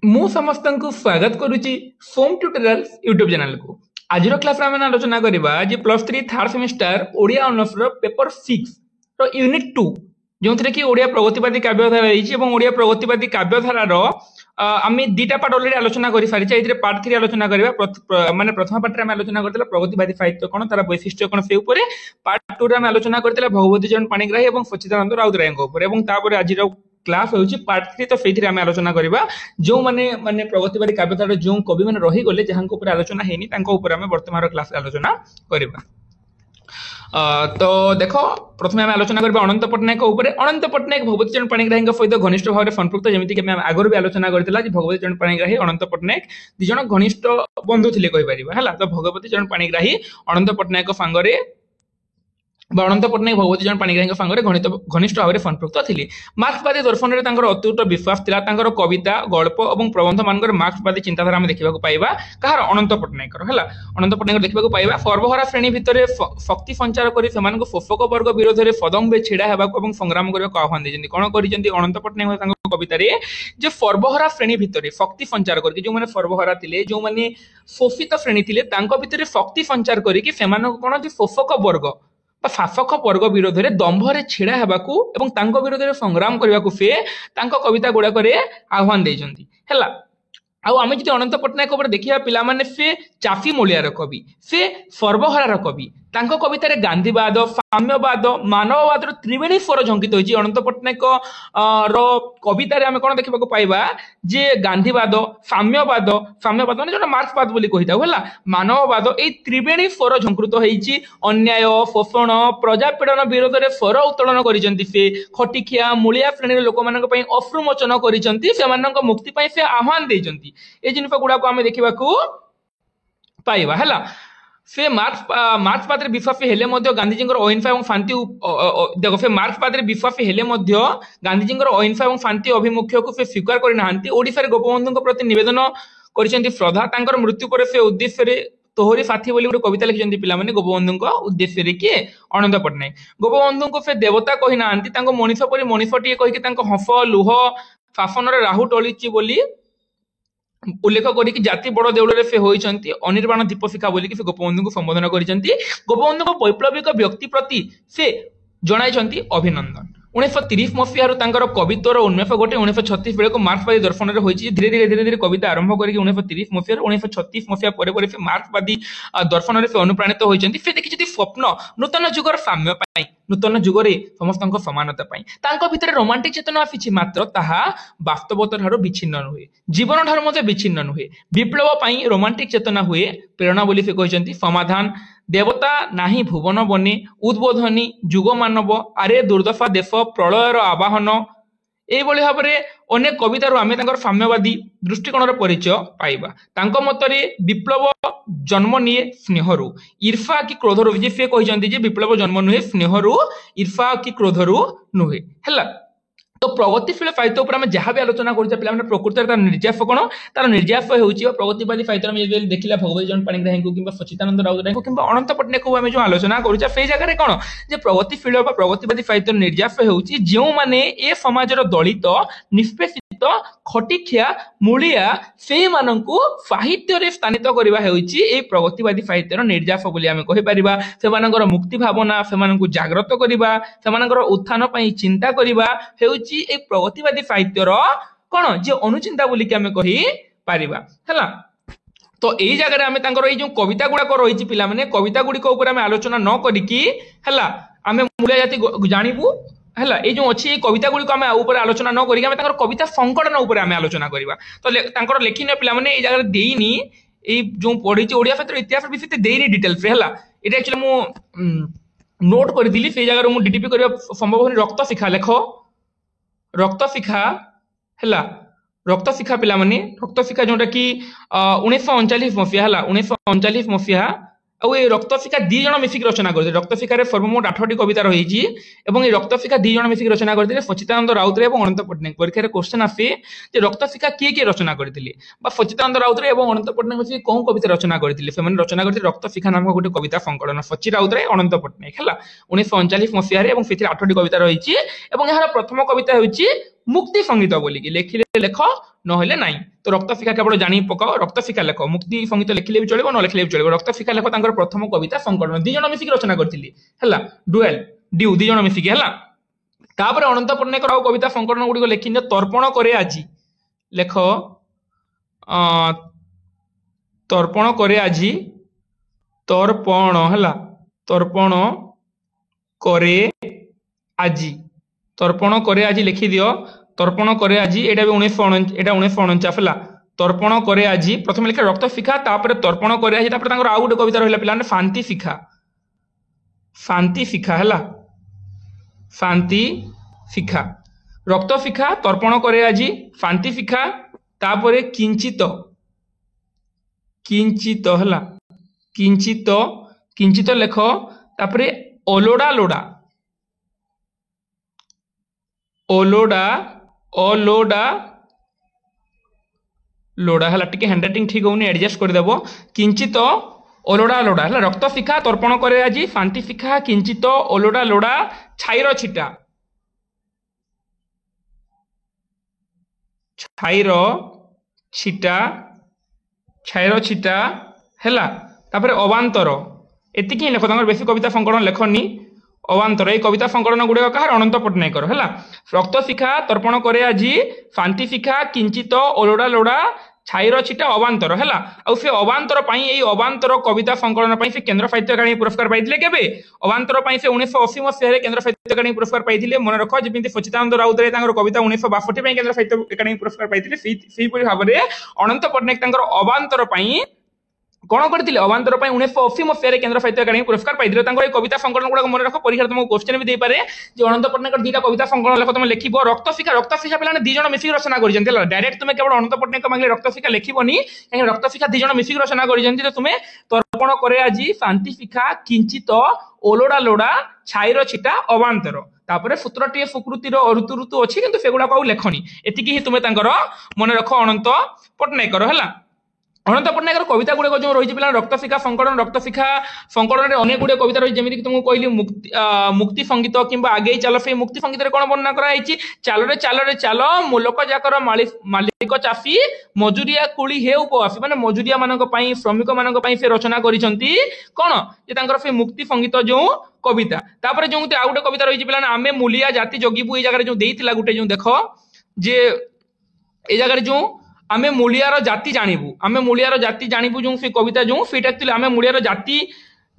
मु समस्त को स्वागत करुच्ची सोम ट्यूटोरियल्स यूट्यूब चैनल को। आज क्लास में आलोचना करबा जे plus 3 third semester Odia honours रो पेपर 6 रो यूनिट 2 जो थे कि ओडिया प्रगतिवादी काव्यधारा रही और ओडिया प्रगतिवादी काव्यधारा रो आम दुटा पार्ट अलरेडी आलोचना कर सारी ए पार्ट 3 आलोचना करबा माने प्रथम पार्ट में आलोचना करथिला प्रगतिवादी साहित्य कोन तार वैशिष्ट्य कोन से ऊपर पार्ट 2 रे आम आलोचना करथिला भगवती चरण पाणिग्राही और सच्चिदानंद राउतराय ऊपर एवं तापर आज क्लास होउची पार्ट 3 तो सेठी आम आलोचना करबा जो माने माने प्रगतिवादी काव्यधारा जो कवि माने रही गले जहां ऊपर आलोचना हेनी तांको ऊपर आम वर्तमान क्लास आलोचना करबा। तो देखो प्रथम आम आलोचना करबा अनंत पट्टनायक ऊपर। अनंत पट्टनायक भगवती चरण पाणिग्राही सहित घनिष्ठ भाव में संपृक्त जेमिति कि आम आगु भी आलोचना करथिला जे भगवती चरण पाणिग्राही अनंत पट्टनायक दि जण घनिष्ठ बंधु थिले कहि परिबा हला। तो भगवती चरण पाणिग्राही अनंत पट्टनायक संगरे अनंत पट्टनायक भगवती चरण पाणिग्राही संगे घनिष्ठ भाव में संपृक्त थे। मार्क्सवादी दर्शन में अतुट विश्वास था। कविता गल्प और प्रबंध मान मार्क्सवादी चिंताधारा आम देखा पाइबा कहार अनंत पट्टनायक है। अनंत पट्टनायक देखा पाइबा सर्वहारा श्रेणी भितर शक्ति संचार कर शोषक वर्ग विरोध में पदंबे छिड़ा होगा संग्राम करने को आह्वान देते कौन कर अनंत पट्टनायक कवितार जे सर्वहारा श्रेणी भितर शक्ति संचार करके जो मैंने सर्वहारा थे जो मैंने शोषित श्रेणी थे भितर शक्ति संचार करके कौन शोषक वर्ग शासक वर्ग विरोध में दंभरे छिड़ा होगा विरोध में संग्राम करने को से कविता गुड़ाक आह्वान देती है। आम जी अनंत पट्टनायक देखा पिला माने से चाफी मूलियार कवि से सर्वहारार कवि कवितार गांधीवाद साम्यवाद मानववाद त्रिवेणी स्वर झंकित होती। अनंत पट्टनायक कवितार आम कौन देखा पाइबा जे गांधीवाद साम्यवाद साम्यवाद मान जो मार्क्सवाद बोली कही था मानववाद ये त्रिवेणी स्वर झंकृत होती। अन्याय शोषण प्रजापीड़न विरोध में स्वर उत्तोलन कर खटिखिया मूलिया श्रेणी लोक मान अश्रुमोचन कर मुक्ति से आह्वान देती ये जिन गुड़ाक आम देखा पाइबा है। से मार्क्सवाद विश्वासी हेले गांधीजी अहिंसा और शांति देख से मार्क्सवाद विश्वासी हेले गांधीजी अहिंसा और शांति अभिमुख्य को से स्वीकार करना ओडिशा गोपबंधु प्रति निवेदन कर श्रद्धा मृत्यु पर से उद्देश्य तोहरी साथी बोली गोटे कविता लिखिं पिलाने गोपबंधु उद्देश्य किए अनंत पट्टनायक गोपबंधु को से देवता कही ना मनीष परी मनीषटीए कहीकि हस लुह शासन राहु टली बोली उल्लेख करी जाति बड़ देउल से होती अनिर्बाण दीपशिखा बोलिक से गोपबंधु को संबोधन करती। गोपबंधु वैप्लविक व्यक्ति प्रति से जनाई अभिनंदन। 1930 मसीहार कवित्वर उन्मेष घटे 1936 बेले मार्क्सवादी दर्शन में धीरे धीरे कविता आरंभ कर 1930 मसीह 1936 मसीहा पर से मार्क्सवादी दर्शन से अनुप्राणित होती से देखी स्वप्न नूतन जुगर साम्य नूतन जुगरे समस्त समानता भितर रोमांटिक चेतना आसी मात्र ताहा वास्तवता ठार विच्छिन्न नुहे जीवन ठार मध्य विच्छिन्न नुहे विप्लव रोमांटिक चेतना हुए प्रेरणा बोली से कहते समाधान देवता नाही भुवन बने उद्बोधनी जुग मानव आरे दुर्दशा देश प्रलयर आवाहन यही भाव में अनेक कवितार आम साम्यवादी दृष्टिकोण परिचय पाइबा। मतरे विप्लव जन्म निये स्नेहरु ईर्षा कि क्रोधरु से कहते विप्लव जन्म नुहे स्नेहरु ईर्षा कि क्रोधरु नुहे है। तो प्रगतिशील साहित्य उपर जहाँ भी आलोचना कर प्रकृत तार निर्यास कौन तार निर्यास हो प्रगतिवादी साहित्य में देखला भगवती चरण पाणिग्राही को कि सच्चिदानंद राउतराय को कि अनंत पट्टनायक को जो आलोचना कर जगह कौन जे प्रगतिशील प्रगतिवादी साहित्य निर्यास हो जो मैंने ए समाजर दलित निष्पेषित खटिखिया मूलिया से साहित्य स्थानित करवा प्रगतिवादी साहित्यर निर्यास बोली आम कहीपर से मुक्ति भावना से जाग्रत करवा से उत्थान चिंता करवा प्रगतिवादी साहित्यर कौन जे अनुचिंता बोली आम कही पारिबा है। तो यही जगह आम जो कविता गुड़ाक रही पिलाने कविता गुड़िक आलोचना न करिकी आम मूलिया जाति जानबू है ये जो अच्छी कविता गुड़िक आम ऊपर आलोचना न करिक कविता संकलन उपर आम आलोचना करवा। तो लेखिन पिलाने ये जगह देनी जो पढ़ी ओडिया साहित्य इतिहास विषय देनी डिटेल्स है ये एक्चुअली मु नोट करी से जगह मुझे डीटीपी करवा संभव होनी रक्त शिखा लेख रक्त शिखा है रक्त शिखा पिलाने रक्त शिखा जोटा कि 1939 मसीहा है 1939 मसीहा और ये रक्त शिखा दी जन मिसिक रचना करते रक्त शिखार सर्वमोट 8टी कविता रही और ये रक्त शिखा दी जन मिसिक रचना करते सच्चिदानंद राउतराय और अनंत पट्टनायक परीक्षा क्वेश्चन आसे रक्त शिखा किए किए रचना करते सच्चिदानंद राउतराय और अनंत पट्टनायक मिसिक कौन कविता रचना करते से रचना करते रक्त शिखा नामक गोटे कविता संकलन सच्चि राउतराय अनंत पट्टनायक है 1939 मसीह 8टी कविता रही यार प्रथम कविता हूँ मुक्ति संगीत बोलिकी लिखिले लेख नहेले नाई। तो रक्तफिका केवल जानी पकाओ रक्तफिका लेख मुक्ति संगीत लिखिले भी चलिबो न लिखिले भी चलिबो। रक्तफिका लेख तांकर प्रथम कविता संकलन दी जण मिसिक रचना करथिले हला डुएल ड्यू दी जण मिसिक हला। तापर अनंत पट्टनायक राव कविता संकलन गुडी लिखिने तर्पण करे आजी लेख तर्पण करे आजी तर्पण हला तर्पण करे आजी तर्पण करे आजी लिखि दियो। तर्पण करे आजी एटा भी 1949 हला तर्पण करे आजी प्रथम लिखे रक्तफिका तापर तर्पण करे आजी तापर तांकर आउ गुटे कविता रहिला पिलाने फांति फिका हला फांति फिका रक्तफिका तर्पण करे आजी फांति फिका तापर किंचित हला किंचित लेख तापर ओलोडा लोडा लोडा हला टिके हैंडराइटिंग ठीक होनी एडजस्ट कर देबो। किंचित ओलोडा लोडा हला रक्तफिका तर्पण करे आजी फांति फिका किंचित ओलोडा लोडा छाईर छिटा हला तापर अवांतर एतिकी ही लेख तांकर बेसी कविता संकलन लेखनी अवांतर। ये कविता संकलन गुड़े कहार अनंत पट्टनायक है। रक्तफिका तर्पण करे आजी फांति फिका किंचित ओलोडा लोडा छाईर छिटा अवांतर है। से अवांतर ये अवांतर कविता संकलन से केन्द्र साहित्य अकादमी पुरस्कार पाइथिले केबे अवांतर से 1980 मसीह केन्द्र साहित्य अकादमी पुरस्कार पाइथिले मन रख जमी सच्चिदानंद राउतराय कविता 1962 केन्द्र साहित्य अकादमी पुरस्कार पाइथिले सेही भाव में अनंत पट्टनायक अवांतर कौन करते अवांतर 1980 मसीह केन्द्र साहित्य अकादमी पुरस्कार पाई कविता संकलन गुड़ा मन रख परीक्षा तुमको क्वेश्चन भी देपारे जो अनंत पट्टनायक दुईटा कविता संकलन लेख तुम लिख रक्तफिका पे दी जन मिसिक रचना कर डायरेक्ट तुम केवल अनंत पट्टनायक मांगे रक्तफिका लिखबनी कहीं रक्तफिका दी जन मिसिक रचना कर तुम्हें तर्पण करे आजी फांति फिका किंचित ओलोडा लोडा छाईर छिटा अवांतर तापर सूत्रटीए सुकृतिर ऋतु ऋतु अच्छी किंतु सेगुड़ा को लेखनी एतिकी ही तुम्हें मन रख अनंत पट्टनायक है। अनंत पट्टनायक कविता गुड़े जो रही है रक्तफिका संकलन अनेक गुड़े कविता रही जमीन तुमको कहली मुक्ति संगीत कि आगे चल से मुक्ति संगीत कौन वर्णना कराई चाल रे चाल मुलक जाकर मालिक चाषी मजुरिया कुली हे उपवासी माने मजुरिया मानक पई श्रमिक मानक पई से रचना करिसंती कौन से मुक्ति संगीत जो कविता तापर जो आ गोटे कविता रही है आमे मूलिया जाति जगिबू ये जगह जो देइतिला गोटे जो देख जे ए जगह जो आमे मूलियार जाति जानिबू जो से कविता जो सेटा एक्चुअली आमे मूलियार जाति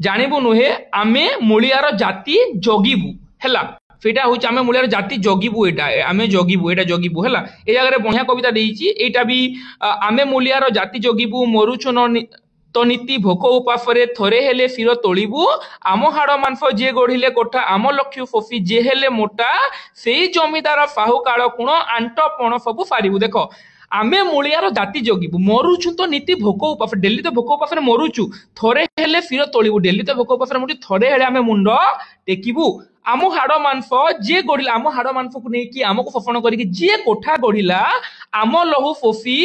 जानिबू नुहे आमे मूलियार जाति जगिबू हैला सेटा होची आमे मूलियार जाति जगिबू एटा आमे जगिबू एटा जगिबू हैला ए जगह रे बढ़िया कविता देइची एटा भी आमे मूलियार जाति जगिबू मरुछु न तो नीति भोक उपासरे थरे हेले शिर तोलिबू आम हाड़ मांस जे गढ़िले कोठा आम लक्ष्य फोफी जे हेले मोटा सेई जमीदार साहुकाल कुण आंट पण सबु सारिबू। देखो आमे मूलियार जाति जगिबू मरुछु तो नीति भोक उपास डेली तो भोक उपास मरुछु थरे हेले शिर तोलिबू डेली तो भोक उपास मुठी थरे हेले आमे मुंड टेकिबू आम हाड़ मांस जे गढ़िला आम हाड़ मांस को नेकी आमको शोषण करके जे कोठा गढ़िला आम लहू फोफी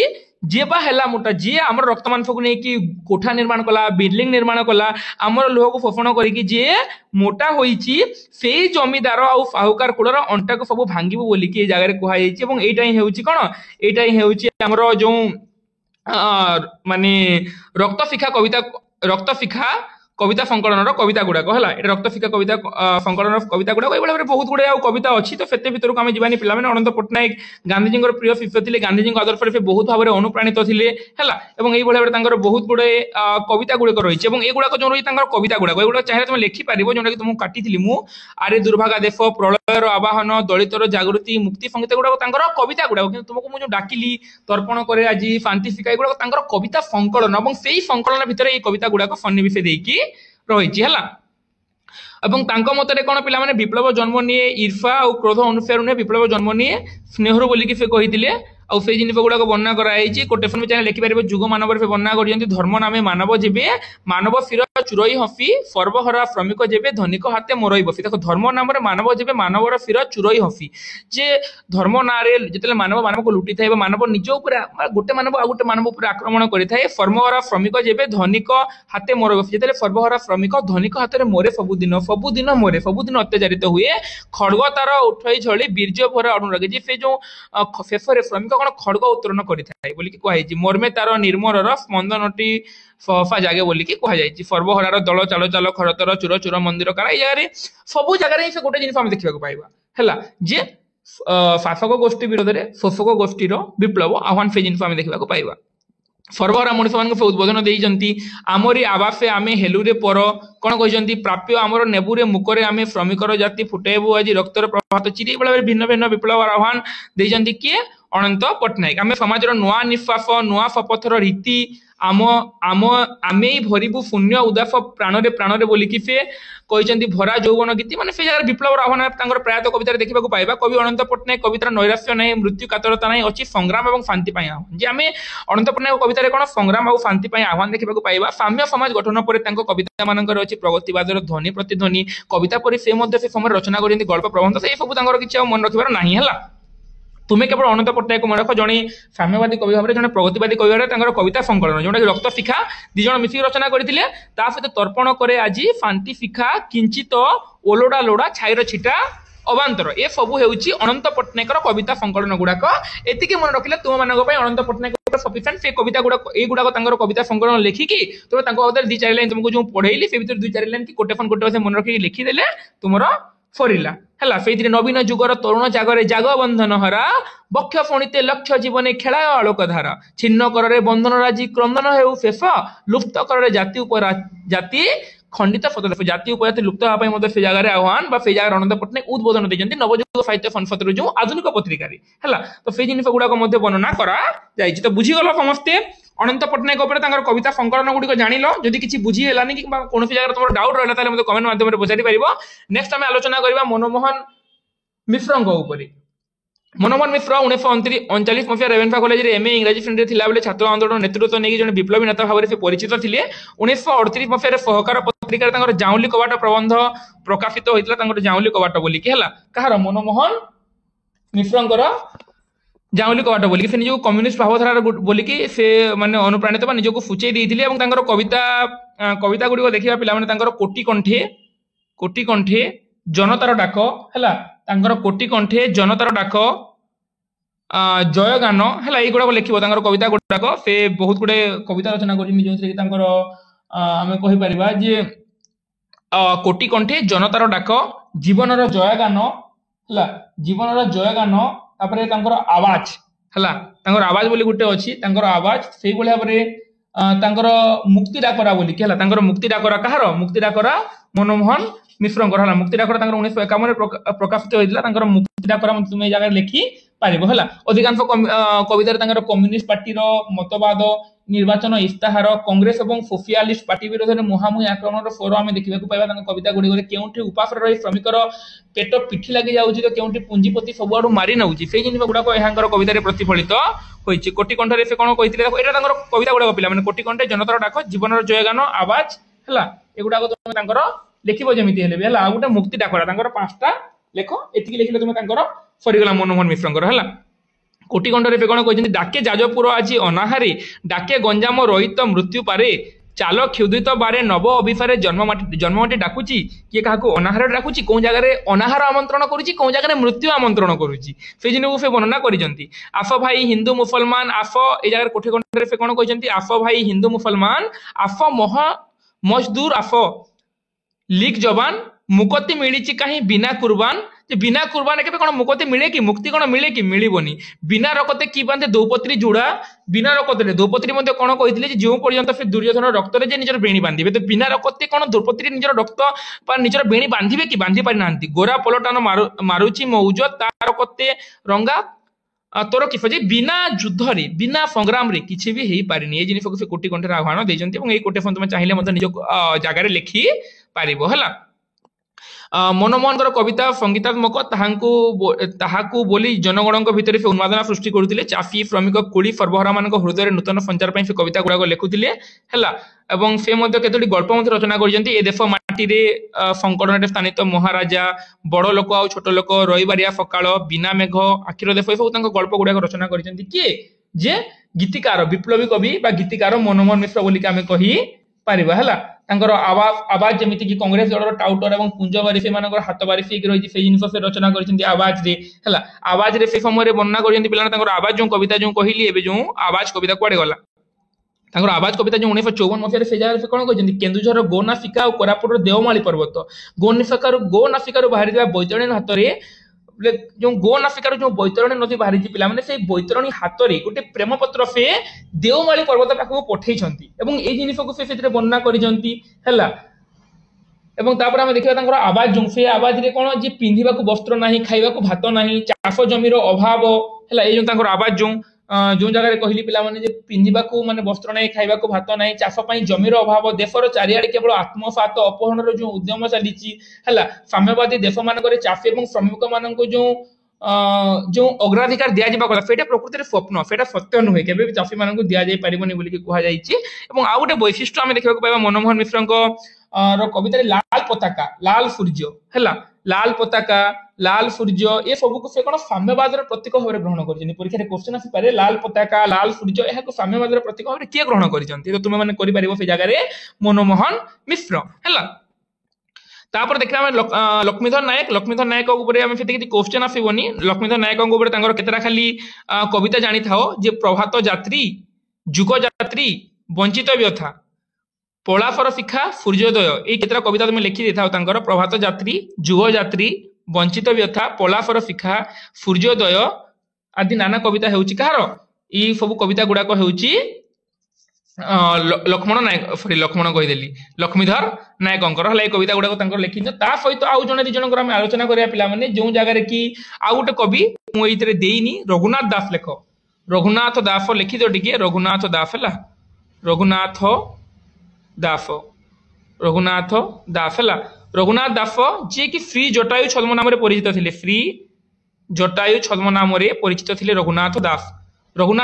जे बा हेला मोटा जे आमर रक्त मांस को नेकी कोठा निर्माण कला बिल्डिंग निर्माण कला आमर लोह को शोषण करके जे मोटा होईची सेई जमीदार आ साहुकार कुलर अंटा को सब भांगिबू बोली कि जगह कहा जाइछि एवं एटा ही हेउची कोन एटा ही हेउची हमर जो माने रक्तफिका कविता संकलन कविता गुड़ाक है ये रक्तफिका कविता संकलन कविता गुड़ाक ये बहुत गुड़े कविता अच्छी तो से भर को आम जानी पे अनंत पट्टनायक गांधीजी प्रिय शिष्य थे गांधीजी आदर्श से बहुत भाव में अनुप्राणित थे है बहुत गुड़े कविता गुड़िक रही है युवाक जो रही कविता गुड़ाक ये चाहिए तुम लिखिपार जो कि तुमको काटी मु आरे दुर्भागा देश प्रलयर आवाहन दलितर जागृति मुक्ति संगीत गुड़ाक कविता गुड़ाक तुमको मुझे डाकिली तर्पण करे आज फांति फिका युवाक कविता संकलन और से संकलन भितर ये कविता गुड़ाक सन्निवेश देकी रही है मतरे कौन पे विप्लव जन्म निए ईर्षा और क्रोध अनुसार नुहे विप्लव जन्म निए स्नेहर बोलिकी से कही आउ से जिन गुड़ाक वर्णना कराई कोटेशन भी चाहिए लिखिपारे जुग मानव वर्णना कर धर्म नामे मानव जीवे मानव शिर ଚୁରଇ ହଫି ସର୍ବହରା ଶ୍ରମିକ ଯେବେ ଧନିକ ହାତେ ମରଇ ବସି। ଦେଖ ଧର୍ମ ନାମରେ ମାନବ ଯେବେ ମାନବର ଫିର ଚୁରଇ ହଫି, ଯେ ଧର୍ମ ନାଁରେ ଯେତେବେଳେ ମାନବ ମାନବକୁ ଲୁଟିଥାଏ ବା ମାନବ ନିଜ ଉପରେ ଗୋଟେ ମାନବ ଆଉ ଗୋଟେ ମାନବ ଉପରେ ଆକ୍ରମଣ କରିଥାଏ, ସର୍ବହରା ଶ୍ରମିକ ଯେବେ ଧନିକ ହାତେ ମରଇ ବସି, ଯେତେବେଳେ ସର୍ବହରା ଶ୍ରମିକ ଧନିକ ହାତରେ ମରେ, ସବୁଦିନ ମରେ, ସବୁଦିନ ଅତ୍ୟାଚାରିତ ହୁଏ, ଖଡ୍ଗ ତାର ଉଠେଇ ଝଳି ବୀର୍ଯ୍ୟ ଭରା ଅଣୁ ଲାଗେ, ଯେ ସେ ଯୋଉ ଶେଷରେ ଶ୍ରମିକ କଣ ଖଡ୍ଗ ଉତ୍ତୋଳନ କରିଥାଏ ବୋଲିକି କୁହାଯାଇଛି। ମର୍ମେ ତାର ନିର୍ମରର ସ୍ପନ୍ଦନଟି ଫଫା ଜାଗେ ବୋଲିକି କୁହାଯାଇଛି। ସର୍ବହରାର ଦଳ ଚାଲ ଚାଲ ଖରତର ଚୁର ଚୁର ମନ୍ଦିର କାଳ, ଏଇ ଜାଗାରେ ସବୁ ଜାଗାରେ ସେ ଗୋଟେ ଜିନିଷ ଆମେ ଦେଖିବାକୁ ପାଇବା ହେଲା, ଯେ ଶାସକ ଗୋଷ୍ଠୀ ବିରୋଧରେ ଶୋଷକ ଗୋଷ୍ଠୀର ବିପ୍ଳବ ଆହ୍ୱାନ, ସେ ଜିନିଷ ଆମେ ଦେଖିବାକୁ ପାଇବା। ସର୍ବହରା ମଣିଷ ମାନଙ୍କୁ ସେ ଉଦ୍ବୋଧନ ଦେଇଛନ୍ତି। ଆମରି ଆବାସେ ଆମେ ହେଲୁରେ ପର, କଣ କହିଛନ୍ତି, ପ୍ରାପ୍ୟ ଆମର ନେବୁରେ ମୁକରେ ଆମେ ଶ୍ରମିକର ଜାତି ଫୁଟେଇବୁ ଆଜି ରକ୍ତର ପ୍ରଭାତ ଚିରି। ଏଇଭଳି ଭିନ୍ନ ଭିନ୍ନ ବିପ୍ଳବ ଆହ୍ୱାନ ଦେଇଛନ୍ତି କିଏ? ଅନନ୍ତ ପଟ୍ଟନାୟକ। ଆମେ ସମାଜର ନୂଆ ନିଶ୍ୱାସ, ନୂଆ ଶପଥର ରୀତି, ଆମେ ଭରିବୁ ଶୂନ୍ୟ ଉଦାସ ପ୍ରାଣରେ ପ୍ରାଣରେ ବୋଲିକି ସେ କହିଛନ୍ତି। ଭରା ଯୌବନ ଗୀତି, ମାନେ ସେ ଜାଗାରେ ବିପ୍ଳବର ଆହ୍ୱାନ ତାଙ୍କର ପ୍ରାୟତଃ କବିତାରେ ଦେଖିବାକୁ ପାଇବା। କବି ଅନନ୍ତ ପଟ୍ଟନାୟକ କବିତାର ନୈରାଶ୍ୟ ନାହିଁ, ମୃତ୍ୟୁ କାତରତା ନାହିଁ, ଅଛି ସଂଗ୍ରାମ ଏବଂ ଶାନ୍ତି ପାଇଁ ଆହ୍ୱାନ। ଯେ ଆମେ ଅନନ୍ତ ପଟ୍ଟନାୟକ କବିତାରେ କଣ ସଂଗ୍ରାମ ଆଉ ଶାନ୍ତି ପାଇଁ ଆହ୍ୱାନ ଦେଖିବାକୁ ପାଇବା। ସାମ୍ୟ ସମାଜ ଗଠନ ପରେ ତାଙ୍କ କବିତା ମାନଙ୍କର ଅଛି ପ୍ରଗତିବାଦର ଧ୍ୱନି ପ୍ରତିଧ୍ୱନି। କବିତା ପରି ସେ ମଧ୍ୟ ସେ ସମୟରେ ରଚନା କରିଛନ୍ତି ଗଳ୍ପ ପ୍ରବନ୍ଧ, ସେଇ ସବୁ ତାଙ୍କର କିଛି ଆଉ ମନେ ରଖିବାର ନାହିଁ ହେଲା। ତୁମେ କେବଳ ଅନନ୍ତ ପଟ୍ଟନାୟକ ମନେ ରଖ, ଜଣେ ସାମ୍ୟବାଦୀ କବି ଭାବରେ, ଜଣେ ପ୍ରଗତିବାଦୀ କବି ଭାବରେ ତାଙ୍କର କବିତା ସଂକଳନ ଯୋଉଟାକି ରକ୍ତ ଶିଖା 2 ଜଣ ମିଶିକି ରଚନା କରିଥିଲେ। ତା ସହିତ ତର୍ପଣ କରେ ଆଜି ଶାନ୍ତି ଶିଖା କିଞ୍ଚିତ ଓଲୋଡା ଲୋଡା ଛାଇର ଛିଟା ଅବାନ୍ତର, ଏ ସବୁ ହେଉଛି ଅନନ୍ତ ପଟ୍ଟନାୟକର କବିତା ସଂକଳନ ଗୁଡାକ। ଏତିକି ମନେ ରଖିଲେ ତୁମ ମାନଙ୍କ ପାଇଁ ଅନନ୍ତ ପଟ୍ଟନାୟକ ସଫିସିଏଣ୍ଟ। ସେ କବିତା ଗୁଡାକ ଏଇଗୁଡାକ ତାଙ୍କର କବିତା ସଂକଳନ ଲେଖିକି ତୁମେ ତାଙ୍କ ଅବଦାନ 2-4 ଲାଇନ ତୁମକୁ ଯୋଉ ପଢେଇଲି ସେ ଭିତରେ 2-4 ଲାଇନ କି ଗୋଟେ ମନେ ରଖିକି ଲେଖିଦେଲେ ତୁମର ସରିଲା ହେଲା। ସେଇଥିରେ ନବୀନ ଯୁଗର ତରୁଣ ଜାଗରେ ଜାଗ ବନ୍ଧନ ହରା, ବକ୍ଷ ଫଣିତେ ଲକ୍ଷ୍ୟ ଜୀବନେ ଖେଳାୟ ଆଲୋକ ଧାରା, ଛିନ୍ନ କରରେ ବନ୍ଧନ ରାଜି କ୍ରନ୍ଦନ ହେଉ ଶେଷ, ଲୁପ୍ତ କରରେ ଜାତି ଜାତି ଖଣ୍ଡିତ ଫତଦେଶ, ଜାତି ଉପଜାତି ଲୁପ୍ତ ହେବା ପାଇଁ ମଧ୍ୟ ସେ ଜାଗାରେ ଆହ୍ୱାନ ବା ସେଇ ଜାଗାରେ ଅନନ୍ତ ପଟ୍ଟନାୟକ ଉଦ୍ବୋଧନ ଦେଇଛନ୍ତି ନବଯୁଗ ସାହିତ୍ୟ ସଂସଦର ଯୋଉ ଆଧୁନିକ ପତ୍ରିକାରେ ହେଲା। ତ ସେଇ ଜିନିଷ ଗୁଡାକ ମଧ୍ୟ ବର୍ଣ୍ଣନା କରାଯାଇଛି। ତ ବୁଝିଗଲ ସମସ୍ତେ ଅନନ୍ତ ପଟ୍ଟନାୟକ ଉପରେ ତାଙ୍କର କବିତା ସଂକଳନ ଗୁଡିକ ଜାଣିଲ। ଯଦି କିଛି ବୁଝି ହେଲାନି କିମ୍ବା କୌଣସି ଜାଗାରେ ତମର ଡାଉଟ ରହିଲା ତାହେଲେ ମୋତେ କମେଣ୍ଟ ମାଧ୍ୟମରେ ପଚାରି ପାରିବ। ନେକ୍ସଟ ଆମେ ଆଲୋଚନା କରିବା ମନମୋହନ ମିଶ୍ରଙ୍କ ଉପରେ। ମନମୋହନ ମିଶ୍ର 1939 ମସିହା ରେଭେନ୍ସା କଲେଜରେ MA ଇଂରାଜୀ ଶ୍ରେଣୀରେ ଥିଲାବେଳେ ଛାତ୍ର ଆନ୍ଦୋଳନ ନେତୃତ୍ୱ ନେଇକି ଜଣେ ବିପ୍ଳବୀ ନେତା ଭାବରେ ସେ ପରିଚିତ ଥିଲେ। 1938 ମସିହାରେ ସହକାର ପତ୍ରିକାରେ ତାଙ୍କର ଜାଉଁଲି କବାଟ ପ୍ରବନ୍ଧ ପ୍ରକାଶିତ ହୋଇଥିଲା, ତାଙ୍କର ଜାଉଁଲି କବାଟ ବୋଲିକି ହେଲା। କାହାର? ମନମୋହନ ମିଶ୍ରଙ୍କର ଜାଉଁଲି କବାଟ ବୋଲିକି, ସେ ନିଜକୁ କମ୍ୟୁନିଷ୍ଟ ଭାବଧାରାର ବୋଲିକି ସେ ମାନେ ଅନୁପ୍ରାଣିତ ବା ନିଜକୁ ସୂଚେଇ ଦେଇଥିଲେ। ଏବଂ ତାଙ୍କର କବିତା ଗୁଡିକ ଦେଖିବା ପିଲାମାନେ ତାଙ୍କର କୋଟି କଣ୍ଠେ ଜନତାର ଡାକ ହେଲା, ତାଙ୍କର କୋଟି କଣ୍ଠେ ଜନତାର ଡାକ, ଜୟଗାନ ହେଲା, ଏଇଗୁଡାକ ଲେଖିବ ତାଙ୍କର କବିତା ଗୁଡାକ। ସେ ବହୁତ ଗୁଡେ କବିତା ରଚନା କରିଛନ୍ତି ଯୋଉଥିରେ କି ତାଙ୍କର ଆମେ କହିପାରିବା ଯେ କୋଟି କଣ୍ଠେ ଜନତାର ଡାକ, ଜୀବନର ଜୟଗାନ ହେଲା, ଜୀବନର ଜୟଗାନ, ତାପରେ ତାଙ୍କର ଆବାଜ ହେଲା, ତାଙ୍କର ଆବାଜ ବୋଲି ଗୋଟେ ଅଛି, ତାଙ୍କର ଆବାଜ ସେଇଭଳି ଭାବରେ ତାଙ୍କର ମୁକ୍ତି ଡାକରା ବୋଲିକି ହେଲା, ତାଙ୍କର ମୁକ୍ତି ଡାକରା କାହାର? ମୁକ୍ତି ଡାକରା ମନମୋହନ ମିଶ୍ରଙ୍କର ହେଲା। ମୁକ୍ତି ଡାକରା ତାଙ୍କର 1951 ପ୍ରକାଶିତ ହୋଇଥିଲା। ତାଙ୍କର ମୁକ୍ତି ଡାକରା ତୁମେ ଏଇ ଜାଗାରେ ଲେଖି ପାରିବ ହେଲା। ଅଧିକାଂଶ କବିତାରେ ତାଙ୍କର କମ୍ୟୁନିଷ୍ଟ ପାର୍ଟିର ମତବାଦ, ନିର୍ବାଚନ ଇସ୍ତାହାର, କଂଗ୍ରେସ ଏବଂ ସୋସିଆଲିଷ୍ଟ ପାର୍ଟି ବିରୋଧରେ ମୁହାଁମୁହିଁ ଆକ୍ରମଣର ସ୍ୱର ଆମେ ଦେଖିବାକୁ ପାଇବା ତାଙ୍କ କବିତା ଗୁଡିକରେ। କେଉଁଠି ଉପାସରେ ରହି ଶ୍ରମିକର ପେଟ ପିଠି ଲାଗି ଯାଉଛି ତ କେଉଁଠି ପୁଞ୍ଜିପତି ସବୁଆଡୁ ମାରି ନେଉଛି, ସେଇ ଜିନିଷ ଗୁଡାକ ଏହାଙ୍କର କବିତାରେ ପ୍ରତିଫଳିତ ହୋଇଛି। କୋଟି କଣ୍ଠରେ ସେ କଣ କହିଥିଲେ, ଏଇଟା ତାଙ୍କର କବିତା ଗୁଡାକ ପିଲାମାନେ। କୋଟି କଣ୍ଠେ ଜନତାର ଡାକ, ଜୀବନର ଜୟଗାନ, ଆବାଜ ହେଲା, ଏଗୁଡାକ ତମେ ତାଙ୍କର ଲେଖିବ ଯେମିତି ହେଲେ ବି ହେଲା। ଆଉ ଗୋଟେ ମୁକ୍ତି ଡାକରା, ତାଙ୍କର 5ଟା ଲେଖ, ଏତିକି ଲେଖିଲେ ତମେ ତାଙ୍କର ସରିଗଲା ମନମୋହନ ମିଶ୍ରଙ୍କର ହେଲା। କୋଟି କଣ୍ଠରେ ସେ କଣ କହିଛନ୍ତି, ଡାକେ ଯାଜପୁର ଆଜି ଅନାହାରେ, ଡାକେ ଗଞ୍ଜାମ ରୋହିତ ମୃତ୍ୟୁ ପାରେ, ଚାଲ କ୍ଷୁଧିତ ବାରେ ନବ ଅଭିସାରେ, ଜନ୍ମମାଟି ଡାକୁଛି, କିଏ କାହାକୁ ଅନାହାରରେ ଡାକୁଛି, କୋଉ ଜାଗାରେ ଅନାହାର ଆମନ୍ତ୍ରଣ କରୁଛି, କୋଉ ଜାଗାରେ ମୃତ୍ୟୁ ଆମନ୍ତ୍ରଣ କରୁଛି, ସେଇ ଜିନିଷକୁ ସେ ବର୍ଣ୍ଣନା କରିଛନ୍ତି। ଆସ ଭାଇ ହିନ୍ଦୁ ମୁସଲମାନ ଆସ, ଏଇ ଜାଗାରେ କୋଟି କଣ୍ଠରେ ସେ କଣ କହିଛନ୍ତି, ଆସ ଭାଇ ହିନ୍ଦୁ ମୁସଲମାନ ଆସ ମଜଦୁର ଆସ, ଲିଗ ଜବାନ ମୁକତି ମିଳିଛି କାହିଁ ବିନା କୁର୍ବାନ, ଯେ ବିନା କୁର୍ବାନ କେବେ କଣ ମୁକତି ମିଳେ କି, ମୁକ୍ତି କଣ ମିଳେ କି, ମିଳିବନି। ବିନା ରକତେ କି ବାନ୍ଧେ ଦୌପତ୍ରୀ ଯୁଡା, ବିନା ରକତରେ ଦ୍ରୌପଦୀ ମଧ୍ୟ କଣ କହିଥିଲେ ଯେ ଯେଉଁ ପର୍ଯ୍ୟନ୍ତ ସେ ଦୁର୍ଯ୍ୟୋଧନ ରକ୍ତରେ ଯେ ନିଜର ବେଣୀ ବାନ୍ଧିବେ, ତ ବିନା ରକତେ କଣ ଦ୍ରୌପଦୀ ନିଜର ରକ୍ତ ବା ନିଜର ବେଣୀ ବାନ୍ଧିବେ କି, ବାନ୍ଧି ପାରିନାହାନ୍ତି। ଗୋରା ପଲଟାନ ମାରୁଛି ମଉଜ ତାର କତେ ରଙ୍ଗା ତୋର କିସ, ଯେ ବିନା ଯୁଦ୍ଧରେ ବିନା ସଂଗ୍ରାମରେ କିଛି ବି ହେଇପାରିନି। ଏଇ ଜିନିଷକୁ ସେ କୋଟି କଣ୍ଠରେ ଆହ୍ୱାନ ଦେଇଛନ୍ତି ଏବଂ ଏଇ କୋଟେସନ ତମେ ଚାହିଁଲେ ମଧ୍ୟ ନିଜ ଜାଗାରେ ଲେଖି ପାରିବ ହେଲା। मनमोहन कविता संगीतात्मक ताहाकू बोली जनगण भितर से उन्मादना सृष्टि करते चाषी श्रमिक कूली सर्वहारा मान हृदय नूतन संचार से कविता गुड़ाक लिखुले है से केतोटी गल्प रचना कर देश माटी संकटन स्थानित महाराजा बड़ लोक आ छोट लोक रविवारिया सकाळ बिना मेघ आखिर देश ये सब गल्प गुड़ाक रचना कर किए जे गीतिकार विप्लवी कवि गीतिकार मनमोहन मिश्र बोलिक आम कही पारिबा है आवाज जमी कि कांग्रेस दल टाउटर और पुंजबारी से हाथ बारी रही जिन से रचना कर आवाज है आवाज रे से समय वर्णना कर आवाज जो कविता जो कहली एवं जो आवाज कविता कुआड़े गला आवाज कविता जो 1954 मसीह से जगह से कौन कहते केन्दुझर गोनासिका और कोरापुट देवमाली पर्वत गोनासिकार बाहरी बैतरणी हाथ में जो गोनासिकार जो बैतरणी नदी बाहरी पे से बैतरणी हाथ में गोटे प्रेम पत्र से देवमाली पर्वत पाखक पठे ये जिन को से वर्णना कर आम देखा आवाज जो से आवाज रे कौन जी पिंधा वस्त्र ना खावा भात ना चाष जमीर अभाव है ये जो आवाज जो जगह कहली पे पिंधा माने वस्त्र ना खावा भात ना चाष जमीर अभाव देशर चारिआडे केवल आत्मसात अपहरण जो उद्यम चली साम्यवादी देश मानक चाषी और श्रमिक मान जो अग्राधिकार दि जावा कथा से प्रकृति स्वप्न से सत्य नुहे के चाषी मान दि जाई पारिबनी बोली कहुई आउ गोटे वैशिष्ट्य आम देखा पाइबा मनमोहन मिश्र कविता लाल पताका लाल सूर्य है लाल पताका लाल सूर्य ये सब को से कौन साम्यवाद प्रतीक भाव ग्रहण कर परीक्षा क्वेश्चन आसपे लाल पताका लाल सूर्य यह साम्यवाद प्रतीक भाव किए ग्रहण कर तुम मैंने कर जगह मनमोहन मिश्र है तापर देखा लक्ष्मीधर नायक क्वेश्चन आसबनी लक्ष्मीधर नायक केतरा खाली कविता जानी था जे प्रभात जात्री जुग जात्री वंचित व्यथा पलाफर शिखा सूर्योदय ये केतरा कविता तुम लिखि था प्रभात जात्री जुग जात्री वंचित व्यथा पलाफर शिखा सूर्योदय आदि नाना कविता होउची कहार ये सब कविता गुड़ाक होउची लक्ष्मण नायक सॉरी लक्ष्मण कहीदेली लक्ष्मीधर नायक है कविता गुड़ाक लिखी सहित आउ जन दी जन आम आलोचना करा पे जो जगह कि आउ गोटे कवि मुझे देनी रघुनाथ दास लेख रघुनाथ दास लिखिद टे रघुनाथ दास है रघुनाथ दास है रघुनाथ दास जी कि श्री जटायु छद्म नाम परिचित थे श्री जटायु छद्म नाम परिचित थे रघुनाथ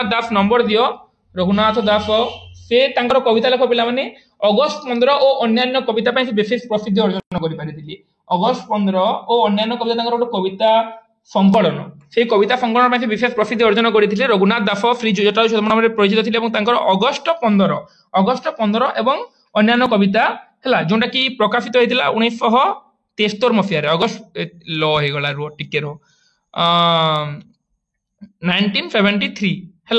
दास नंबर दियो रघुनाथ दास से कविता लेख पे अगस्त 15 और अन्य कविता विशेष प्रसिद्धि अर्जन कर अगस्त 15 और अन्य कविता गोटे कविता संकलन से कविता संकलन विशेष प्रसिद्धि अर्जन करते रघुनाथ दास श्री जटायु छद्म नाम परिचित थे अगस्त 15 एवं अन्य कविता है जोटा कि प्रकाशित होता 1973 मसीह अगस्त ल हो गला रो टिके रो 1973 है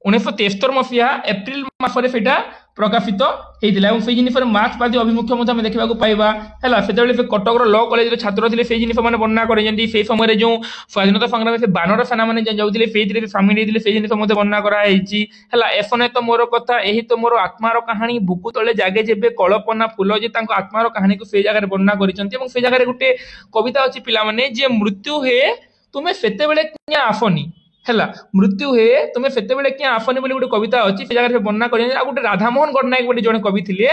1973 मसीहा एप्रिल मासरे सेटा प्रकाशित होता से जिन मार्क्सवादी अभिमुख्य देखा पाइबा है से कटक ल कॉलेज छात्र थे से जिन मैंने वर्णना कर समय जो स्वाधीनता संग्राम से बानर सेना मैंने जाऊे से सामिल होते से जिन वर्णना कराई एसने तो मोर कथा यही तो मोर आत्मार कहानी बुकु तले जागे जेबे कल्पना फुल जे आत्मार कहानी को से जगह वर्णना कर जगह गोटे कविता अच्छी पिलाने जे मृत्यु हे तुम्हें से आसनी है मृत्यु हे तुम्हें से क्या आसनी बोली गोटे कविता अच्छी से जगह वर्णना कर गोटे राधामोहन गणनायक बोली जड़े कवि थे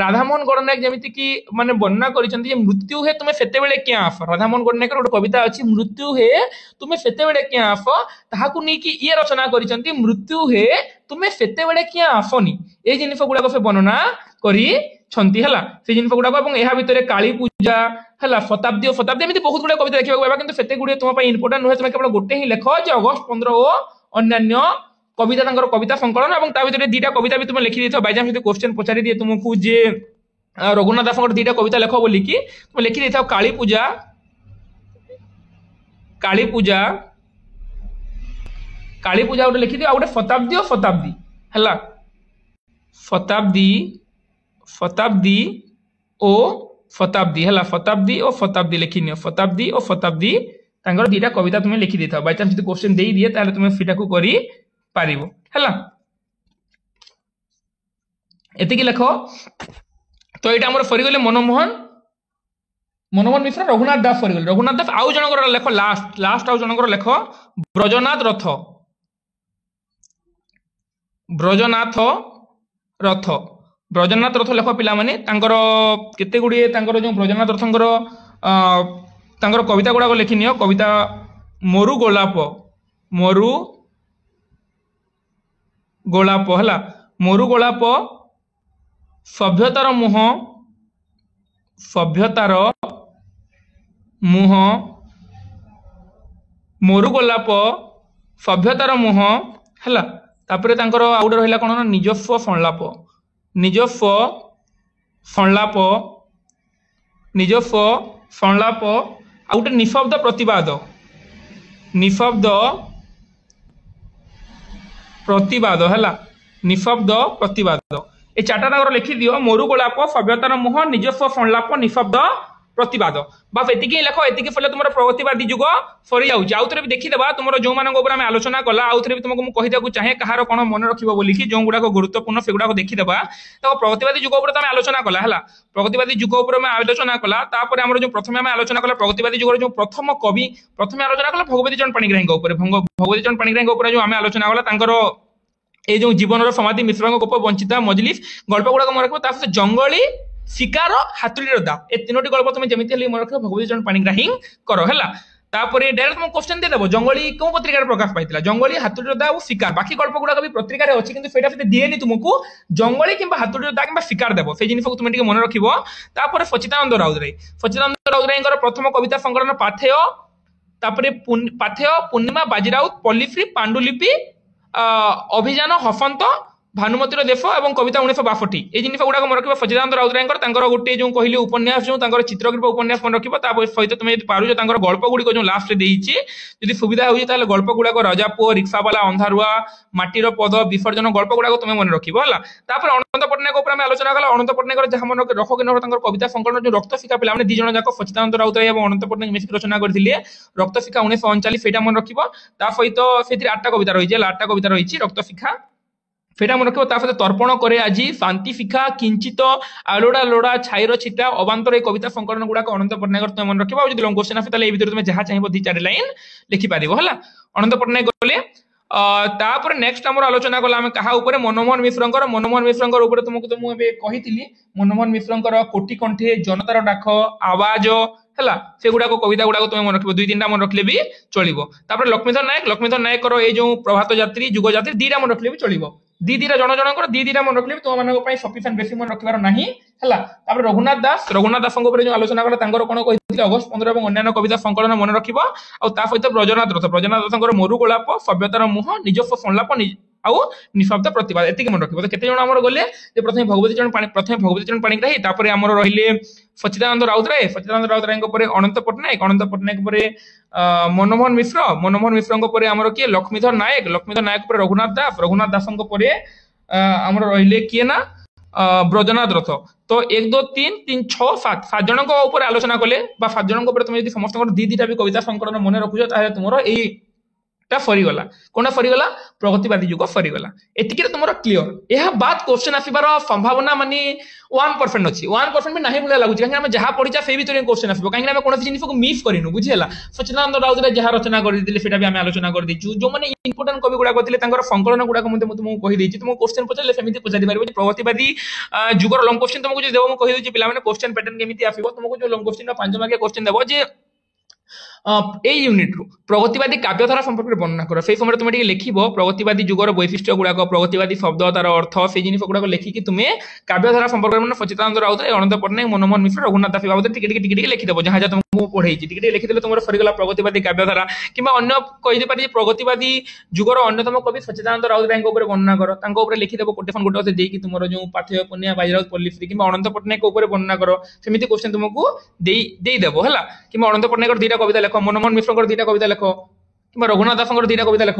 राधामोहन गणनायक जमीती कि माने वर्णना कर मृत्यु हे तुम्हें से क्या आस राधामोहन गणनायक गोटे कविता अच्छी मृत्यु हे तुम्हें से क्या आस ताहाकू नहीं ये रचना कर मृत्यु हे तुम्हें से क्या आसनी ये जिन गुड़ाक से वर्णना करी से जिन गुड़ाक यह भितर काली पूजा है शताब्दी एमती बहुत गुड़ा कविता देखा पाइबा कि से गुड़े तुम इंपोर्टाट नुहे तुम केवल गोटे ही लेख जे अगस्त 15 और अन्य कविता कविता संकलन और भितर दुटा कविता भी तुम लिखी दै बाइचान्स यदि क्वेश्चन पचारि दिए तुमको जे रघुनाथ दास दुटा कविता लेख बोलिकी तुम लिखि दै काली पूजा गोटे लिखि दियो गोटे शताब्दी है शताब्दी लिखिनि शताब्दी और शताब्दी दुटा कविता तुम्हें लिखि देता बाइचान्स यदि क्वेश्चन दे दिए ताहले तुम्हें सेटा को करि पारिबो हैला एतिकी लेख तो यहाँ आम सरीगले मनमोहन मिश्र रघुनाथ दास सरीगले रघुनाथ दास आउ जनकर लेख लास्ट आउ जनकर लेख ब्रजनाथ रथ लेख पिला माने केते गुड़िए जो ब्रजनाथ रथंकर ତାଙ୍କର କବିତା ଗୁଡ଼ାକ ଲେଖିନିଅ। କବିତା ମରୁ ଗୋଳାପ ହେଲା। ମରୁ ଗୋଳାପ, ସଭ୍ୟତାର ମୁହଁ, ମରୁ ଗୋଲାପ, ସଭ୍ୟତାର ମୁହଁ ହେଲା। ତାପରେ ତାଙ୍କର ଆଉ ଗୋଟେ ରହିଲା କଣ ନା ନିଜସ୍ୱ ସଂଳାପ, ଆଉ ଗୋଟେ ନିଃଶବ୍ଦ ପ୍ରତିବାଦ ହେଲା। ନିଃଶବ୍ଦ ପ୍ରତିବାଦ, এই চারটা তাଙ୍କର লেখিদিও। মরু গোলাপ, সভ্যতার মুহ, নিজস্ব সংলাপ, নিঃশব্দ প্রতিবাদ। বাস এতিকি লেখ। এতিকি ফলে তোমার প্রগতিবাদী যুগ সরি যাচ্ছে। আউথরে বি দেখিদেবা তোমার যে উপরে আমি আলোচনা কলা, আউথরে বি তোমাকে কহিদেବାକୁ চাহে কাহার কোন মনে রাখিব বলিকি যে গুড়াক গুরুত্বপূর্ণ সেগুড়াক দেখিদেবা। তো প্রগতিবাদী যুগ উপরে তুমি আলোচনা কলা হেলা। প্রগতিবাদী যুগ উপরে আমি আলোচনা কলা। তারপরে আমরা যে প্রথমে আমি আলোচনা কলা প্রগতিবাদী যুগের যে প্রথম কবি, প্রথমে আলোচনা কলা ভগবতী চরণ পাণিগ্রাহীଙ୍କ উপরে। ভগবতী চরণ পাণিগ্রাহীଙ୍କ উপরে যে আমি আলোচনা কলা তাঙ্কর এই যে জীবনের সমাধি, মিশ্রଙ୍କ গপ, বঞ্চিতা, মজলিস গল্প গুড়াক মনে রাখবো। তার জঙ্গলি, শিকার, হাতুড়ির দাও, এই তিনোটি গল্প তুমি যেମିତି হেলে মনে রাখবো ভগবতী চরণ পাণিগ্রাহীଙ୍କର ହେଲା। তারপরে ডাইরেক্ট তোমাকে কোশ্চেন দিয়ে দেবো জঙ্গলি কেউ পত্রিকার প্রকাশ পাইছিলা, জঙ্গলি, হাতুড়ির দা ও শিকার। বাকি গল্প গুড়াক বি পত্রিকার আছে কিন্তু সেটা সেটা দিয়েনি তোমাকে। জঙ্গলি কিংবা হাতুড়ির দা কিংবা শিকার দেব, সেই জিনিসকে তুমি টিকে মনে রাখিব। তারপরে সচিদানন্দ রাউতরায়ଙ୍କର প্রথম কবিতা সংকলন পাথেয়, তারপরে পাথেয়, পূর্ণিমা, বাজিরাউত, পল্লীশ্রী, পাণ্ডুলিপি, অভিযান, হসন্ত, ভানুমতীর দেশ এবং কবিতা 1962। এই জিনিস গুড়াক মনে রাখবে সচিদানন্দ রাউতরায়ଙ୍କର। তাঙ্কর গোটে যে কহিলি উপন্যাস, যে তাঙ্কর চিত্রকৃপ উপন্যাস মনে রাখবে। তা সহিত তুমি যদি পারুছ তাঙ্কর গল্প গুড়িক যে লাস্টে দিয়েছি, যদি সুবিধা হচ্ছে তাহলে গল্প গুড়াক রাজা পুয়, রিক্সাবালা, অন্ধারুয়া, মাটির পদ, বিসর্জন গল্প গুড়াক তুমি মনে রাখবে হলা। তারপরে অনন্ত পট্টনায়ক উপরে আমি আলোচনা কলা। অনন্ত পট্টনায়কের যাহা মনে রখ কি নখ তাঙ্কর কবিতা সংকলন যে রক্তশিখা পিলা, মানে দুই জন যাক সচিদানন্দ রাউতরায় এবং অনন্ত পট্টনায়ক মিশিকি রচনা করে রক্তশিখা 1939, সেটা মনে রাখব। তা সহিত সেটি 8টা কবিতা রয়েছে, 8টা কবিতা রয়েছে রক্তশিখা, সেটা মনে রাখবো। তার সাথে তর্পণ করে আজি, শান্তি শিখা, কিঞ্চিত, আলোড়া লোড়া, ছাইর ছিটা, অবান্তর, এই কবিতা সংকলন গুড়াক অনন্ত পট্টনায়ক তুমি মনে রাখবো। যদি লং কোশ্চেন আসে তাহলে এই ভিতরে তুমি যাহা চাইব 2-4 লাইন লিখিপারিব হলা। অনন্ত পট্টনায়ক গলে। তারপরে নেক্সট আমার আলোচনা কলা আমি কাহা উপরে, মনমোহন মিশ্রঙ্কর উপরে। তোমাকে তো মু এবে কহিতিলি মনমোহন মিশ্রঙ্কর কোটি কণ্ঠে, জনতার ডাক, আওয়াজ ହେଲା, সেগুড়াক কবিতা গুড়াক তুমি মনে রাখবে। 2-3টা মনে রাখলে বি চলিব। তারপরে লক্ষ্মীধর নায়কর এই যে প্রভাত যাত্রী, যুগ যাত্রী 2টা মনে রাখলে বি চলিব। 2-2টা জনজଣଙ୍କର 2-2ଟା মনে রাখলে তোমাମାନଙ୍କ ପାଇଁ ସଫିସିଏଣ୍ଟ, ବେଶୀ ମନେ ରଖିବାର ନାହିଁ ହେଲା। ତାପରେ ରଘୁନାଥ ଦାସଙ୍କ ଉପରେ ଯୋଉ ଆଲୋଚନା କଲା ତାଙ୍କର କଣ କହିଥିଲେ ଅଗଷ୍ଟ 15 ଏବଂ ଅନ୍ୟାନ୍ୟ କବିତା ସଂକଳନ ମନେ ରଖିବ। ଆଉ ତା ସହିତ ବ୍ରଜନାଥ ଦାସଙ୍କର ମରୁ ଗୋଳାପ, ସଭ୍ୟତାର ମୁହଁ, ନିଜସ୍ୱ ସଂଳାପ ଆଉ ନିଃଶବ୍ଦ ପ୍ରତିବାଦ, ଏତିକି ମନେ ରଖିବ। ତ କେତେ ଜଣ ଆମର ଗଲେ ଯେ ପ୍ରଥମେ ଭଗବତୀ ଚରଣ ପାଣିଗ୍ରାହୀ, ତାପରେ ଆମର ରହିଲେ ସଚିଦାନନ୍ଦ ରାଉତରାୟଙ୍କ ପରେ ଅନନ୍ତ ପଟ୍ଟନାୟକ ପରେ ମନମୋହନ ମିଶ୍ରଙ୍କ ପରେ ଆମର କିଏ ଲକ୍ଷ୍ମୀଧର ନାୟକ ପରେ ରଘୁନାଥ ଦାସଙ୍କ ପରେ ଆମର ରହିଲେ କିଏ ନା ବ୍ରଜନାଥ ରଥ। ତ 1 2 3 3 6 7 ଜଣଙ୍କ ଉପରେ ଆଲୋଚନା କଲେ, ବା 7 ଜଣଙ୍କ ଉପରେ তুমি যদি ସମସ୍ତଙ୍କର 2-2ଟା ବି কবিতা সংকলন মনে রাখুছ তাহলে তোমার এই সরিগলা। কোনটা সরিগলা? প্রগতিবাদী যুগ সরিগলা। এতিকিরে তোমার ক্লিয়র। এহা বাদ কোশ্চেন আসিবার সম্ভাবনা মানে 1% ଅଛି। 1% ବି ନାହିଁ ଭଳିଆ ଲାଗୁଛି, କାହିଁକି ଆମେ ଯାହା ପଢିଛା ସେଇ ଭିତରେ କୋଶ୍ଚେନ ଆସିବ। କାହିଁକି ଆମେ କୌଣସି ଜିନିଷକୁ ମିସ୍ କରିନୁ, ବୁଝି ହେଲା। ସଚିଦାନନ୍ଦ ରାଉତରାୟ ଯାହା ରଚନା କରିଦେଇଥିଲେ ସେଟା ବି ଆମେ ଆଲୋଚନା କରିଦେଇଛୁ। ଯୋଉମାନେ ଇମ୍ପୋର୍ଟାଣ୍ଟ କବି ଗୁଡାକ ଥିଲେ ତାଙ୍କର ସଂକଳନ ଗୁଡାକ ମୁଁ ତୁମକୁ କହିଦେଇଛି। ତୁମକୁ କୋଶ୍ଚେନ ପଚାରିଲେ ସେମିତି ପଚାରି ପାରିବ ଯେ ପ୍ରଗତିବାଦୀ ଯୁଗର ଲଙ୍ଗ କୋଶ୍ଚେନ ତୁମକୁ ଯଦି ଦେବ, ମୁଁ କହିଦେଉଛି ପିଲାମାନେ କୋଶ୍ଚେନ ପ୍ୟାଟର୍ନ କେମିତି ଆସିବ। ତୁମକୁ ଯୋଉ ଲଙ୍ଗ କୋଶ୍ଚେନ 5 ମାର୍କିଆ କୋଶ୍ଚେନ ଦେବ ଯେ এই ইউনিট্রু প্রগতিবাদী কাব্যধারা সম্পর্কে বর্ণনা কর, সেই সময় তুমি টিকে লিখিব প্রগতিবাদী যুগর বৈশিষ্ট্য গুড়াক, প্রগতিবাদী শব্দ, তার অর্থ, সেই জিনিস গুড়াক লিখিকি তুমি কাব্যধারা সম্পর্কে মানে সচিদানন্দ রাউতরায়, অনন্ত পট্টনায়ক, মনমোহন মিশ্র, রঘুনাথ দাস বাবদ টিকে টিকে লিখিদেব। যাহা যা তোমাকে পড়াইছি টিকে লিখিদেলে তোমার সরিগলা প্রগতিবাদী কাব্যধারা। কিংবা অন্য কইতে পারি যে প্রগতিবাদী যুগর অন্যতম কবি সচিদানন্দ রাউতরায়ଙ୍କ উপরে বর্ণনা কর, তাঙ্ক উপরে লিখিদেব কোটেশন গোটে ଦେଇକି তোমার যে পাথেয়, পুণ্যা, বাজিরাউত, পল্লীশ্রী কিংবা অনন্ত পট্টনায়ক উপরে বর্ণনা কর, সেমিতি কোশ্চেন তোমাকে ଦେଇଦେବ ହେଲା। কিংবা অনন্ত পট্টনায়কর 2টা কবিতা লেখ, মনমোহন মিশ্রଙ୍କର 2টা কবিতা লেখ, কিংবা রঘুনাথ দাসଙ୍କର 2টা কবিতা লেখ।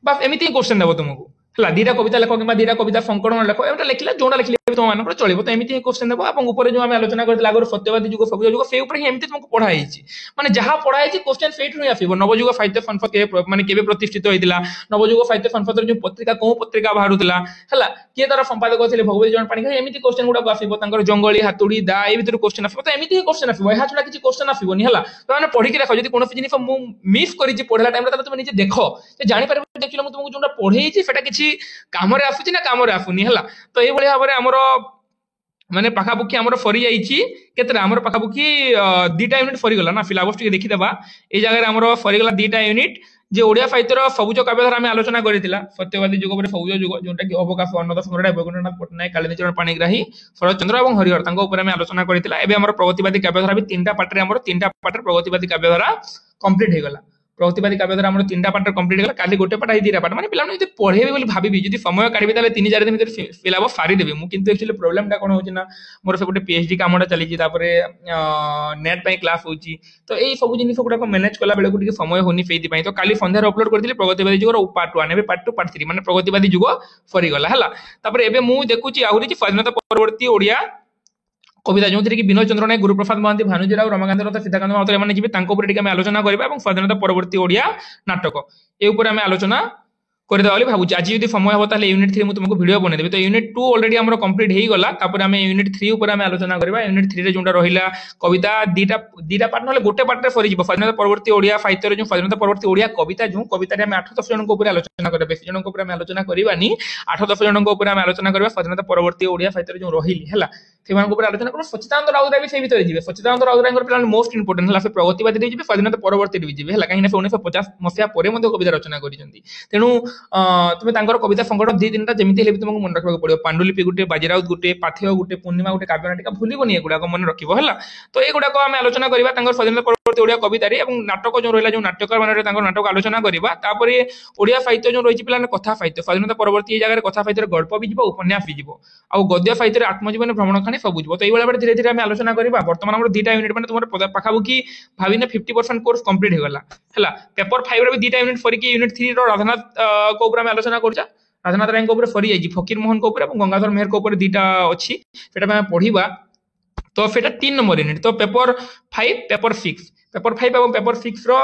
বাস এমিতি কোশ্চেন দেব তোমাকে ହେଲା। 2টা কবিতা লেখ কিংবা 2টা কবিতা সংকলন লেখ, এটা লিখিলে যোটা লিখিলে তোমার চলিব। তো এমিতি কোশ্চেন দেব। এবং উপরে যে আমি আলোচনা করতে আগর সত্যবাদী যুগ, সবুজ যুগ, সেই উপরে এমতি তোমাকে পড়া হয়েছে। মানে যাহা পড়া হয়েছে কোশ্চেন সেইঠু হি আসিব। নবযুগ সাহিত্য সংসদ মানে কেবে প্রতিষ্ঠিত হয়েছিল, নবযুগ সাহিত্য সংসদর যে পত্রিকা কোন পত্রিকা বাহারুলা ହେଲା, কিଏ তার সম্পাদক ଥିଲେ ভগবতী চরণ পাণিগ্রাহী, এমিতি কোশ্চেন গুড়াক আসিব। তাঙ্কর জঙ্গলি, হাতুড়ি, দা এই ভিতরে কোশ্চেন আসিব। তো এমিতি হি কোশ্চেন আসিব, এহা ছড়া কিছু কোশ্চেন আসিবনি ହେଲା। তো মানে পড়িকি রাখ, যদি কোনসি জিনিস মু মিস করিছি পড়লা টাইমরে তাহলে তুমি নিজে দেখো, যে জানি পারিব যে একচুয়ালি মু তোমাকে যোনটা পড়েইছি সেটা কিছু কামরে আসুছি না কামরে আসুনি ହେଲା। তো এইভাবে ভাবে আমার माने पाखापुखी आमर सरी जाइए केतरा आमर पाखापुखी दीटा यूनिट सरीगला ना सिलेबस टिके देखिदेबा ए जगह आमर सरीगला दीटा यूनिट जे ओडिया साहित्यर सबुज काव्यधारा आम आलोचना करथिला सत्यवादी युग पर सबुज युग जोटा कि अवकाश अन्नदास सम्राट वैकुंठनाथ पट्टनायक कालिंदी चरण पाणिग्राही शरतचंद्र और हरिहर तांको ऊपर आम आलोचना करथिला एबे हमर प्रगतिवादी काव्यधारा भी तीनटा पार्ट रे हमर तीनटा पार्ट रे प्रगतिवादी काव्यधारा कंप्लीट हो गला प्रगतिवादी काव्यधारा हमर तीनटा पार्ट कंप्लीट हो गला काली गोटे पार्ट आई दीटा पार्ट माने पिला जदी पढेबे बोली भाबिबी जदी समय काढबे ताले 3-4 दिन भीतर सिलेबस सारी देबे मु किंतु एक्चुअली प्रॉब्लम टा कोन होची ना मोर सब गोटे पीएचडी कामडा चली छी तापरे नेट पई क्लास होची तो एई सब जिनिस गुडा को मैनेज कला बेले को समय होनी फेदी पई तो काली संध्यार अपलोड करथिले प्रगतिवादी जुगर पार्ट 1 एबे पार्ट 2 पार्ट 3 माने प्रगतिवादी जुग सरी गला हला तापरे एबे मु देखुची आहुरी स्वाधीनता परवर्ती ओडिया कविता जो कि विनोद चंद्र नायक गुरुप्रसाद महांती भानुजीराव रमाकांत रथ सीताकांत महतो एमाने जिबे तांको ऊपर टिके हम आलोचना करबा एवं स्वाधीनता परवर्ती ओडिया नाटक ए ऊपर हम आलोचना करदे वाली भाबुची आज यदि समय हो ताले यूनिट 3 मु तुमको वीडियो बने देबे तो यूनिट 2 ऑलरेडी हमरो कंप्लीट हेई गला तापर हम यूनिट 3 ऊपर हम आलोचना करबा यूनिट 3 रे जोंडा रहिला कविता दीटा पार्ट नले गोटे पार्ट रे सरी जिवो स्वाधीनता परवर्ती ओडिया साहित्य रे जो स्वाधीनता परवर्ती ओडिया कविता जो कविता रे हम 8-10 जन को ऊपर आलोचना करबा बेसी जन को ऊपर हम आलोचना करबानी 8-10 जन को ऊपर हम आलोचना करबा स्वाधीनता परवर्ती ओडिया साहित्य रे जो रहिली हला सेमान को ऊपर आलोचना करो सचिदानंद राउतराय भी से भीतर जिवे सचिदानंद राउतराय पिला मोस्ट इंपोर्टेंट हला से प्रगतिवादी रे जिवे स्वाधीनता परवर्ती रे जिवे हला काहिना से 1950 मसिया परे मध्ये कविता रचना करिसंती तेनु तुमे तांकर कविता संकट दी तीनटा जेमिति हेले तुमको मन रखबा पड़ियो पांडुलिपि गुटे बाजीराउत गुटे पाथेय गुटे पूर्णिमा गुटे काव्यनाटिका भूलिबोनी एगुडा को मन रखिबो हला तो एगुडा को हम आलोचना करबा तांकर स्वाधीनता परवर्ती ओडिया कविता रे एवं नाटक जो रहिला जो नाट्यकार माने तांकर नाटक आलोचना करबा तापरे ओडिया साहित्य जो रहिछि पिला कथा साहित्य स्वाधीनता परवर्ती ए जगह रे कथा साहित्य रे गल्प भी जिवो उपन्यास भी जिवो आ गद्य साहित्य रे आत्मजीवन भ्रमण कहानी सब बुझबो तो एई वाला धीरे धीरे हम आलोचना करबा वर्तमान हमर दीटा यूनिट माने तुमर पाखाबुकी भाबिने 50% कोर्स कंप्लीट हो गला हला पेपर 5 रे भी दीटा यूनिट फरी की यूनिट 3 रो राधानाथ को ऊपर हम आलोचना करजा राधानाथ राय को ऊपर फरी जाई फकीर मोहन को ऊपर और गंगाधर मेहर को ऊपर दीटा अछि सेटा हम पढिबा तो सेटा 3 नंबर यूनिट तो पेपर 5 पेपर 6 पेपर 5 और पेपर 6 रो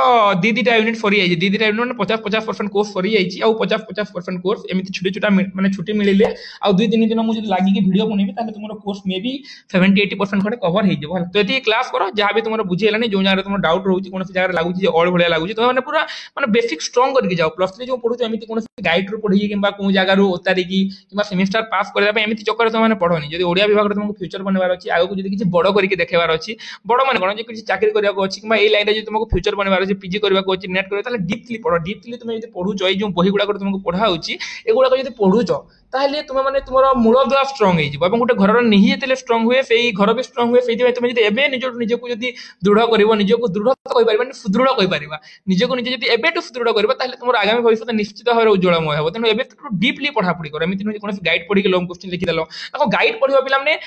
दीटा यूनिट सरी जाई दीटा यूनिट माने 50% कोर्स सरी जाई आ 50% कोर्स एमिति छोटी छोटा माने छुट्टी मिलिले आ 2-3 दिन मु जदी लागी कि वीडियो बनेबी ताले तुमरो कोर्स मे भी 70-80% खडे कवर हे जबो तो एती क्लास करो जहां भी तुमरो बुझी हेलानी जो जगह तुमरो डाउट रहउची कोनोसी जगह लागुची जे ऑल भलिया लागुची तो माने पूरा माने बेसिक स्ट्रांग करके जाओ प्लस 3 जो पढु एमिति कोनोसी गाइड रो पढी किबा को जगह रो उतारी की किबा सेमेस्टर पास करबा पे एमिति चक्कर तो माने पढोनी जदी ओडिया विभाग रो तुमको फ्यूचर बनवार अछि आगो को जदी किछि बड़ करके देखेबार अछि बड़ माने कोन जे किछि चाकरी करिया को अछि किबा ए लाइन रे जे तुमको फ्यूचर बनवार अछि पीजी करबा को अछि नेट करबा ताले डीपली पढो डीपली तुमे जदी पढुचो ए जो बही गुडा तुमको पढा होछि एगुडा को जदी पढुचो ताहले तुमे माने तुमरो मूलदुआ स्ट्रांग हे जिवो एवं गुटे घरर निहि जेतेले स्ट्रांग हुए सेही घर भी स्ट्रांग हुए सेही तुमे जदी एबे निजको जदी दृढ़ करबो निजको दृढ़ कहि परिबानी सुदृढ़ कहि परिबा निजको निजे जदी एबे टु सुदृढ़ करबो ताहले तुमरो आगामी भविष्य निश्चित भाबे उज्जवलमय हेबो तेनु एबे डीपली पढा पढी करो एमिति न कोनोसी गाइड पढी के लॉन्ग क्वेश्चन लिखि देलो ताको गाइड पढिबा पिला माने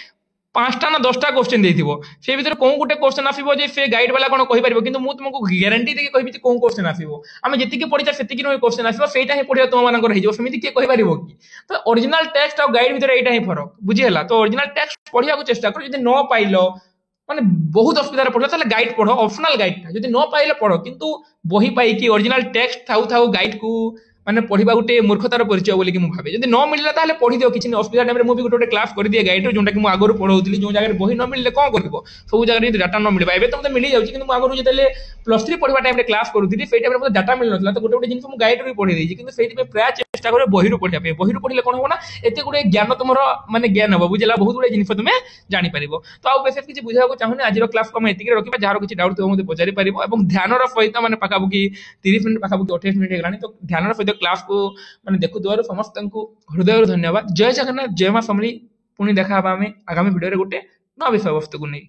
5टा ना 10टा क्वेश्चन देथिबो से भीतर कोन गुटे क्वेश्चन आसीबो जे से गाइड वाला कोन कहि परिबो किंतु मु तुमको ग्यारंटी दे के कहिबि कोन क्वेश्चन आसीबो हम जेति के पढिता सेति कि न क्वेश्चन आसीबो सेटा हे पढिया तुम मानकर हे जो समिति के कहि परिबो कि तो ओरिजिनल टेक्स्ट और गाइड भीतर एटा ही फरक बुझी हला तो ओरिजिनल टेक्स्ट पढिया को चेष्टा करो जदि न पाइलो माने बहुत असुविधा रे पढलो ताले गाइड पढो ऑप्शनल गाइड जदि न पाइले पढो किंतु बही पाई कि ओरिजिनल टेक्स्ट थाउ थाउ गाइड को माने पढिबा गुटे मूर्खतार परिचय बोली कि मु भाबे जदि न मिलला ताले पढि दियो किछि असुविधा टाइम रे मु भी गुटे क्लास कर दिए गाइड जोंटा कि मु आगरु पढौतली जो जगह बही न मिलले कोन करबो सब जगह रे डाटा न मिलबा एबे त मते मिली जाउछि किंतु मु आगरु जेतेले प्लस 3 पढिबा टाइम रे क्लास करूथि सेई टाइम रे मते डाटा मिल नथला तो गुटे जिंस मु गाइड रे पढि देछि किंतु सेति पे प्राय चेष्टा करे बहिरु पढिया पे बहिरु पढिले कोन हो ना एते गुटे ज्ञान तुमरो माने ज्ञान हो बुझला बहुत गुटे जिंस तुमे जानि परिबो तो आ बेसिक किछि बुझाबो को चाहुनी आजिरो क्लास को हम एति के रखिबा जहारो किछि डाउट तो मते पचारि परिबो एवं ध्यान रो सहित माने पाकाबुकी 30 मिनिट पाकाबुकी 28 मिनिट हेलानी तो ध्यान रो सहित क्लास को माने देखु दुआरो समस्त को हृदय धन्यवाद जय जगन्नाथ जय मां समली पुनी देखा हबा हमें आगामी वीडियो रे गुटे नवा विषय वस्तु को नै।